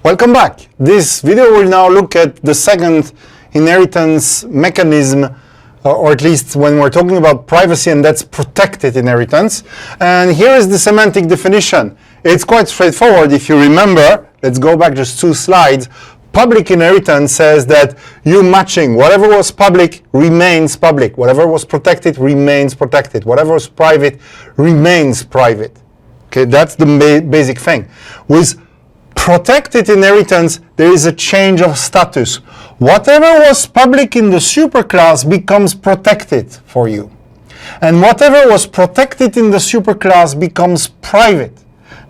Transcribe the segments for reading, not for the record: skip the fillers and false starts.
Welcome back. This video will now look at the second inheritance mechanism, or at least when we're talking about privacy, and that's protected inheritance. And here is the semantic definition. It's quite straightforward. If you remember, let's go back just 2 slides. Public inheritance says that you're matching. Whatever was public remains public. Whatever was protected remains protected. Whatever was private remains private. Okay, that's the basic thing. With protected inheritance, there is a change of status. Whatever was public in the superclass becomes protected for you. And whatever was protected in the superclass becomes private.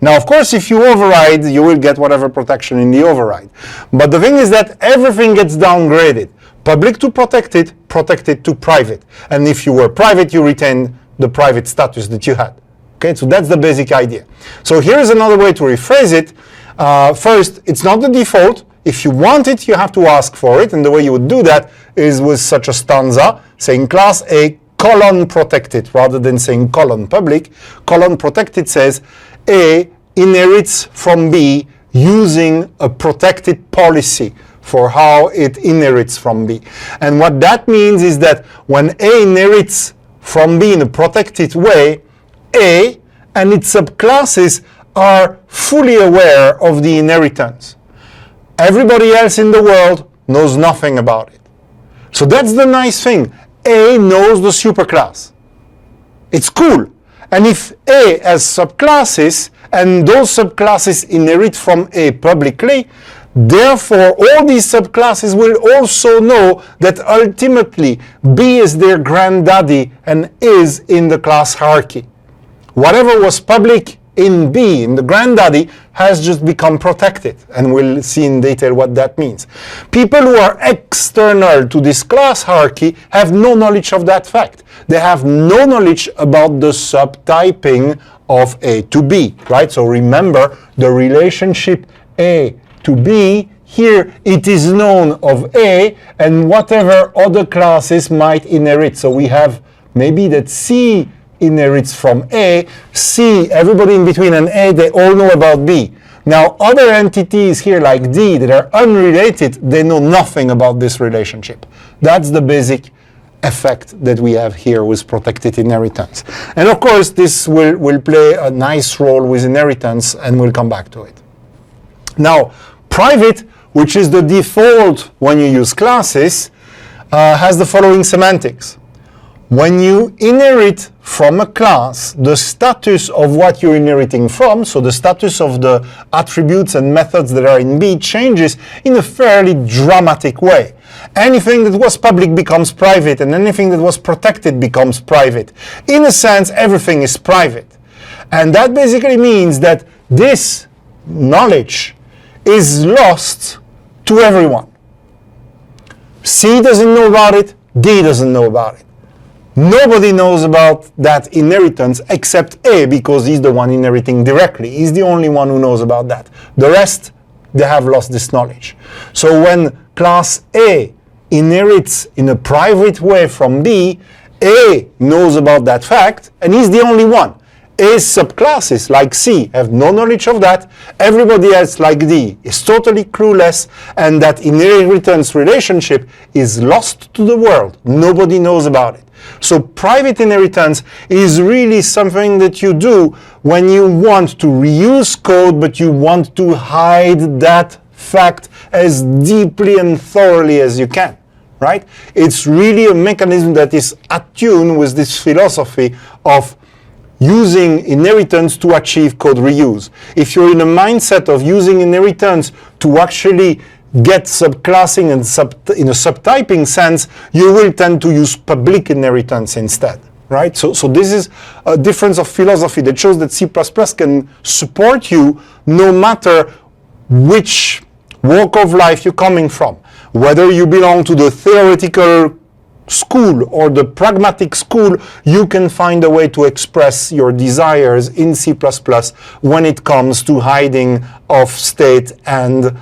Now, of course, if you override, you will get whatever protection in the override. But the thing is that everything gets downgraded. Public to protected, protected to private. And if you were private, you retain the private status that you had. Okay, so that's the basic idea. So here's another way to rephrase it. First, it's not the default. If you want it, you have to ask for it. And the way you would do that is with such a stanza, saying class A colon protected, rather than saying colon public. Colon protected says A inherits from B using a protected policy for how it inherits from B. And what that means is that when A inherits from B in a protected way, A and its subclasses are fully aware of the inheritance. Everybody else in the world knows nothing about it. So that's the nice thing. A knows the superclass. It's cool. And if A has subclasses, and those subclasses inherit from A publicly, therefore all these subclasses will also know that ultimately B is their granddaddy and is in the class hierarchy. Whatever was public in B, in the granddaddy, has just become protected, and we'll see in detail what that means. People who are external to this class hierarchy have no knowledge of that fact. They have no knowledge about the subtyping of A to B, right? So remember the relationship A to B. Here it is known of A and whatever other classes might inherit. So we have maybe that C inherits from A, C, everybody in between, and A, they all know about B. Now, other entities here like D that are unrelated, they know nothing about this relationship. That's the basic effect that we have here with protected inheritance. And of course, this will play a nice role with inheritance, and we'll come back to it. Now, private, which is the default when you use classes, has the following semantics. When you inherit from a class, the status of what you're inheriting from, so the status of the attributes and methods that are in B, changes in a fairly dramatic way. Anything that was public becomes private, and anything that was protected becomes private. In a sense, everything is private. And that basically means that this knowledge is lost to everyone. C doesn't know about it, D doesn't know about it. Nobody knows about that inheritance except A, because he's the one inheriting directly. He's the only one who knows about that. The rest, they have lost this knowledge. So when class A inherits in a private way from B, A knows about that fact, and he's the only one. A's subclasses, like C, have no knowledge of that. Everybody else, like D, is totally clueless, and that inheritance relationship is lost to the world. Nobody knows about it. So private inheritance is really something that you do when you want to reuse code, but you want to hide that fact as deeply and thoroughly as you can, right? It's really a mechanism that is attuned with this philosophy of using inheritance to achieve code reuse. If you're in a mindset of using inheritance to actually get subclassing and in a subtyping sense, you will tend to use public inheritance instead, right? So this is a difference of philosophy that shows that C++ can support you no matter which walk of life you're coming from. Whether you belong to the theoretical school or the pragmatic school, you can find a way to express your desires in C++ when it comes to hiding of state and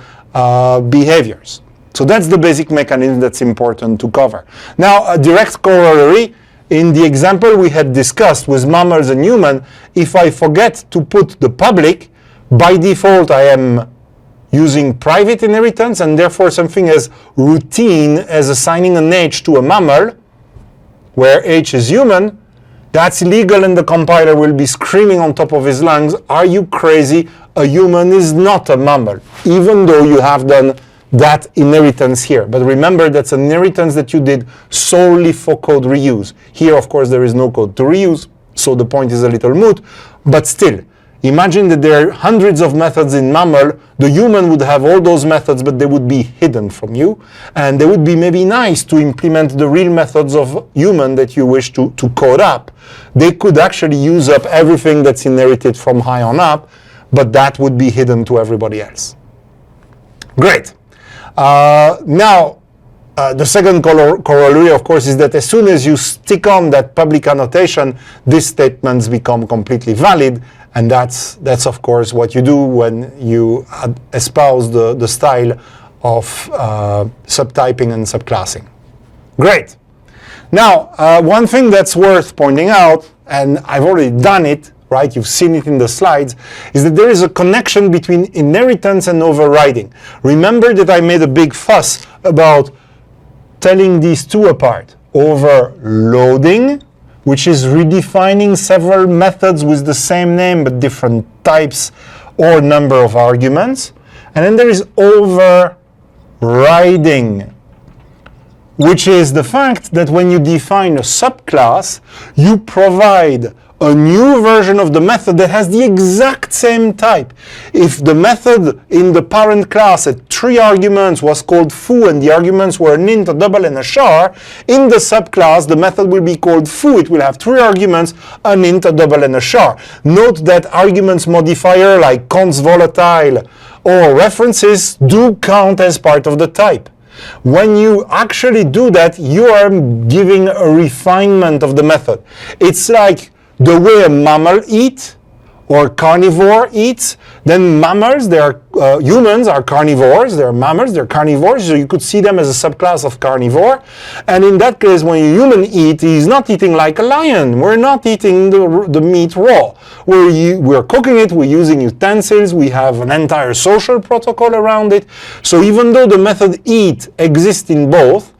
behaviors. So that's the basic mechanism that's important to cover. Now, a direct corollary, in the example we had discussed with mammals and human, if I forget to put the public, by default I am using private inheritance, and therefore something as routine as assigning an age to a mammal, where H is human, that's illegal, and the compiler will be screaming on top of his lungs, are you crazy? A human is not a mammal, even though you have done that inheritance here. But remember, that's an inheritance that you did solely for code reuse. Here, of course, there is no code to reuse, so the point is a little moot, but still, imagine that there are hundreds of methods in mammal. The human would have all those methods, but they would be hidden from you. And they would be maybe nice to implement the real methods of human that you wish to code up. They could actually use up everything that's inherited from high on up, but that would be hidden to everybody else. Great. Now, the second corollary, of course, is that as soon as you stick on that public annotation, these statements become completely valid. And that's of course, what you do when you espouse the style of subtyping and subclassing. Great. Now, one thing that's worth pointing out, and I've already done it, right? You've seen it in the slides, is that there is a connection between inheritance and overriding. Remember that I made a big fuss about telling these two apart. Overloading, which is redefining several methods with the same name but different types or number of arguments. And then there is overriding, which is the fact that when you define a subclass, you provide a new version of the method that has the exact same type. If the method in the parent class had 3 arguments was called foo and the arguments were an int, a double, and a char, in the subclass the method will be called foo. It will have 3 arguments, an int, a double, and a char. Note that arguments modifier like const volatile or references do count as part of the type. When you actually do that, you are giving a refinement of the method. It's like the way a mammal eats or carnivore eats. Then mammals, humans are carnivores, they're mammals, they're carnivores, so you could see them as a subclass of carnivore. And in that case, when a human eats, he's not eating like a lion. We're not eating the meat raw. We're cooking it, we're using utensils, we have an entire social protocol around it. So even though the method eat exists in both,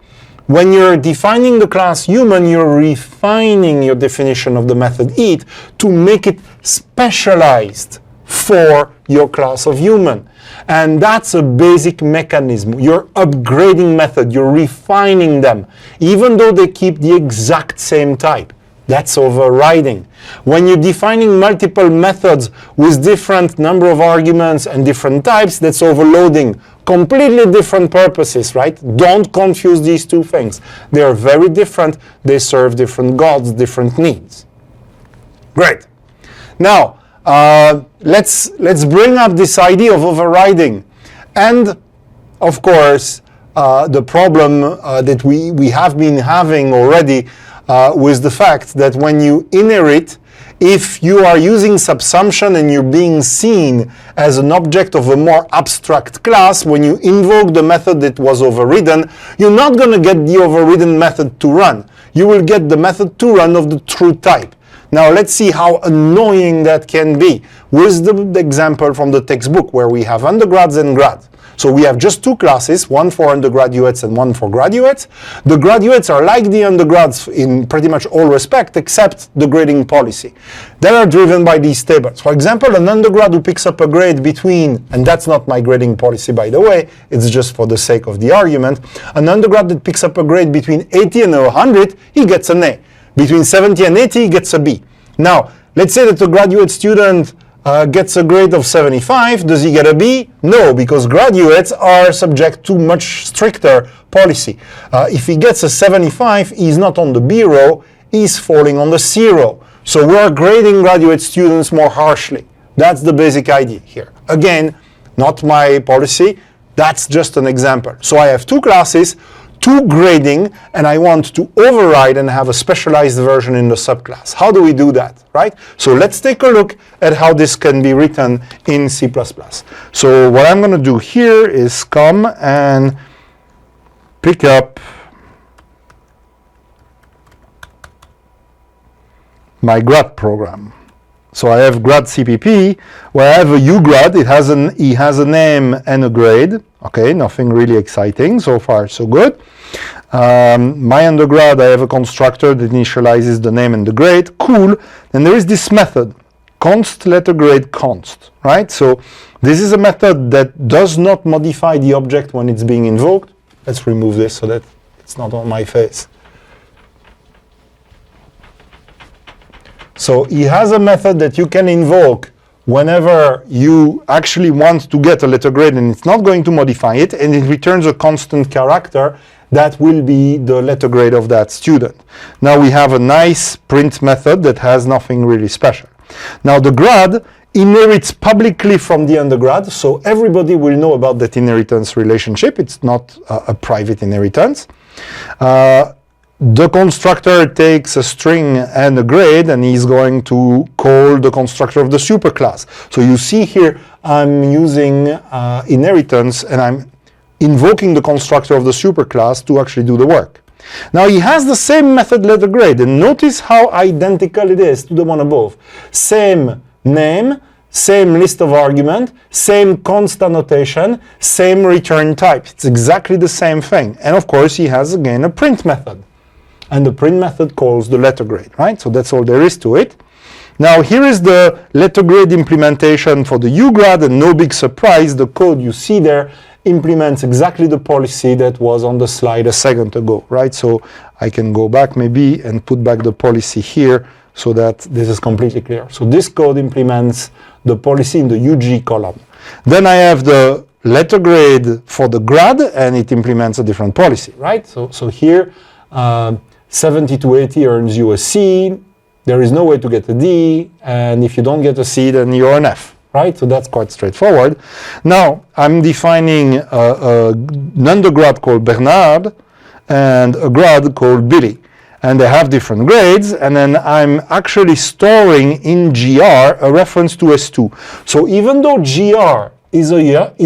when you're defining the class human, you're refining your definition of the method eat to make it specialized for your class of human. And that's a basic mechanism. You're upgrading method, you're refining them, even though they keep the exact same type. That's overriding. When you're defining multiple methods with different number of arguments and different types, that's overloading. Completely different purposes, right? Don't confuse these two things. They are very different. They serve different goals, different needs. Great. Now, let's bring up this idea of overriding. And, of course, the problem that we have been having already with the fact that when you inherit, if you are using subsumption and you're being seen as an object of a more abstract class, when you invoke the method that was overridden, you're not going to get the overridden method to run. You will get the method to run of the true type. Now let's see how annoying that can be with the example from the textbook where we have undergrads and grads. So we have just 2 classes, one for undergraduates and one for graduates. The graduates are like the undergrads in pretty much all respect, except the grading policy. They are driven by these tables. For example, an undergrad who picks up a grade between, and that's not my grading policy by the way, it's just for the sake of the argument, an undergrad that picks up a grade between 80 and 100, he gets an A. Between 70 and 80, he gets a B. Now, let's say that a graduate student gets a grade of 75, does he get a B? No, because graduates are subject to much stricter policy. If he gets a 75, he's not on the B row, he's falling on the C row. So we're grading graduate students more harshly. That's the basic idea here. Again, not my policy, that's just an example. So I have 2 classes, 2 grading, and I want to override and have a specialized version in the subclass. How do we do that, right? So let's take a look at how this can be written in C++. So what I'm going to do here is come and pick up my grad program. So I have grad CPP, where I have a ugrad. He has a name and a grade. Okay, nothing really exciting. So far, so good. My undergrad, I have a constructor that initializes the name and the grade. Cool. Then there is this method, const letter grade const, right? So this is a method that does not modify the object when it's being invoked. Let's remove this so that it's not on my face. So he has a method that you can invoke whenever you actually want to get a letter grade, and it's not going to modify it, and it returns a constant character that will be the letter grade of that student. Now we have a nice print method that has nothing really special. Now the grad inherits publicly from the undergrad, so everybody will know about that inheritance relationship. It's not a private inheritance. The constructor takes a string and a grade, and he's going to call the constructor of the superclass. So you see here, I'm using inheritance, and I'm invoking the constructor of the superclass to actually do the work. Now he has the same method letter grade, and notice how identical it is to the one above. Same name, same list of argument, same const annotation, same return type. It's exactly the same thing. And of course he has again a print method. And the print method calls the letter grade, right? So that's all there is to it. Now here is the letter grade implementation for the ugrad, and no big surprise, the code you see there implements exactly the policy that was on the slide a second ago, right? So I can go back maybe and put back the policy here so that this is completely clear. So this code implements the policy in the UG column. Then I have the letter grade for the grad, and it implements a different policy, right? So here, 70 to 80 earns you a C. There is no way to get a D, and if you don't get a C, then you're an F, right? So that's quite straightforward. Now, I'm defining an undergrad called Bernard and a grad called Billy. And they have different grades, and then I'm actually storing in GR a reference to S2. So even though GR is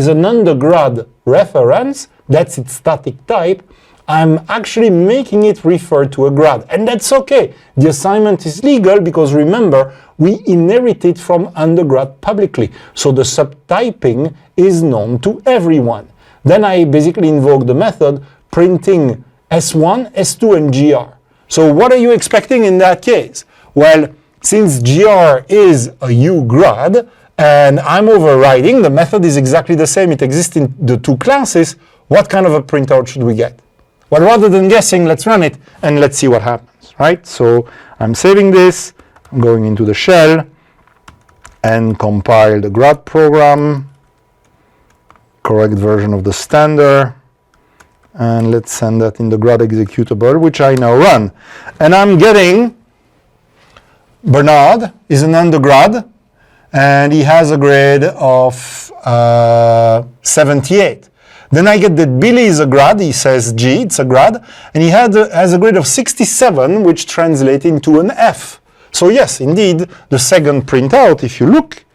an undergrad reference, that's its static type, I'm actually making it refer to a grad, and that's okay. The assignment is legal because remember, we inherited from undergrad publicly, so the subtyping is known to everyone. Then I basically invoke the method printing S1, S2, and GR. So what are you expecting in that case? Well, since GR is a ugrad, and I'm overriding, the method is exactly the same, it exists in the two classes, what kind of a printout should we get? Well, rather than guessing, let's run it and let's see what happens, right? So I'm saving this, I'm going into the shell and compile the grad program, correct version of the standard, and let's send that in the grad executable, which I now run. And I'm getting Bernard is an undergrad, and he has a grade of 78. Then I get that Billy is a grad, he says G, it's a grad, and he has a grade of 67, which translates into an F. So yes, indeed, the second printout, if you look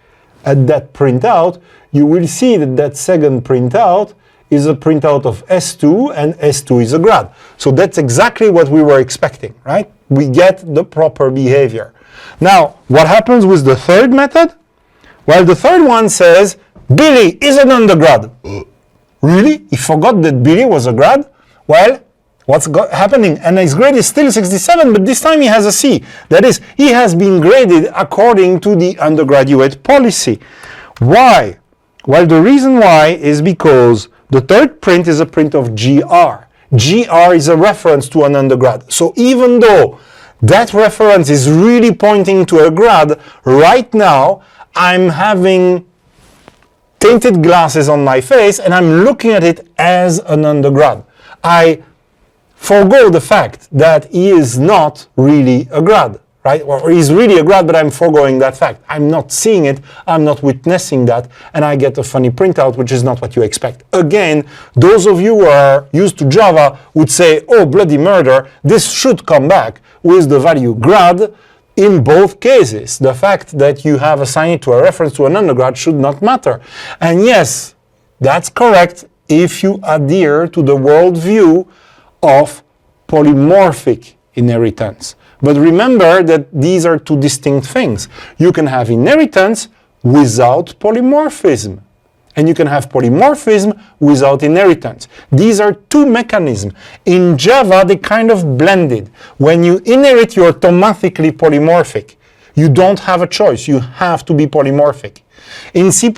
at that printout, you will see that that second printout is a printout of S2, and S2 is a grad. So that's exactly what we were expecting, right? We get the proper behavior. Now, what happens with the third method? Well, the third one says, Billy is an undergrad. Really? He forgot that Billy was a grad? Well, what's happening? And his grade is still 67, but this time he has a C. That is, he has been graded according to the undergraduate policy. Why? Well, the reason why is because the third print is a print of GR. GR is a reference to an undergrad. So even though that reference is really pointing to a grad, right now I'm having tinted glasses on my face and I'm looking at it as an undergrad. I forgo the fact that he is not really a grad, right? Or he's really a grad, but I'm foregoing that fact. I'm not seeing it, I'm not witnessing that, and I get a funny printout, which is not what you expect. Again, those of you who are used to Java would say, oh, bloody murder, this should come back with the value grad. In both cases, the fact that you have assigned it to a reference to an undergrad should not matter. And yes, that's correct if you adhere to the worldview of polymorphic inheritance. But remember that these are two distinct things. You can have inheritance without polymorphism, and you can have polymorphism without inheritance. These are two mechanisms. In Java, they kind of blended. When you inherit, you're automatically polymorphic. You don't have a choice. You have to be polymorphic. In C++,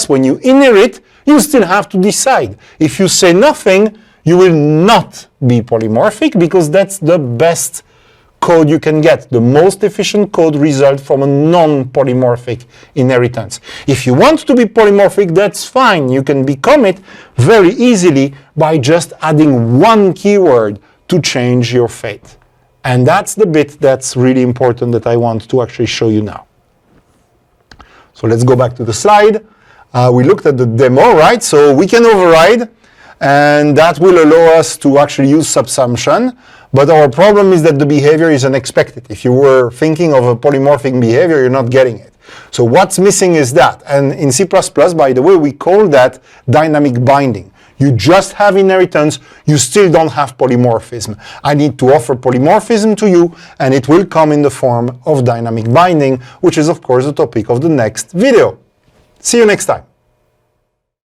when you inherit, you still have to decide. If you say nothing, you will not be polymorphic, because that's the best code you can get. The most efficient code results from a non-polymorphic inheritance. If you want to be polymorphic, that's fine. You can become it very easily by just adding one keyword to change your fate. And that's the bit that's really important that I want to actually show you now. So let's go back to the slide. We looked at the demo, right? So we can override, and that will allow us to actually use subsumption. But our problem is that the behavior is unexpected. If you were thinking of a polymorphic behavior, you're not getting it. So what's missing is that. And in C++, by the way, we call that dynamic binding. You just have inheritance, you still don't have polymorphism. I need to offer polymorphism to you, and it will come in the form of dynamic binding, which is, of course, the topic of the next video. See you next time.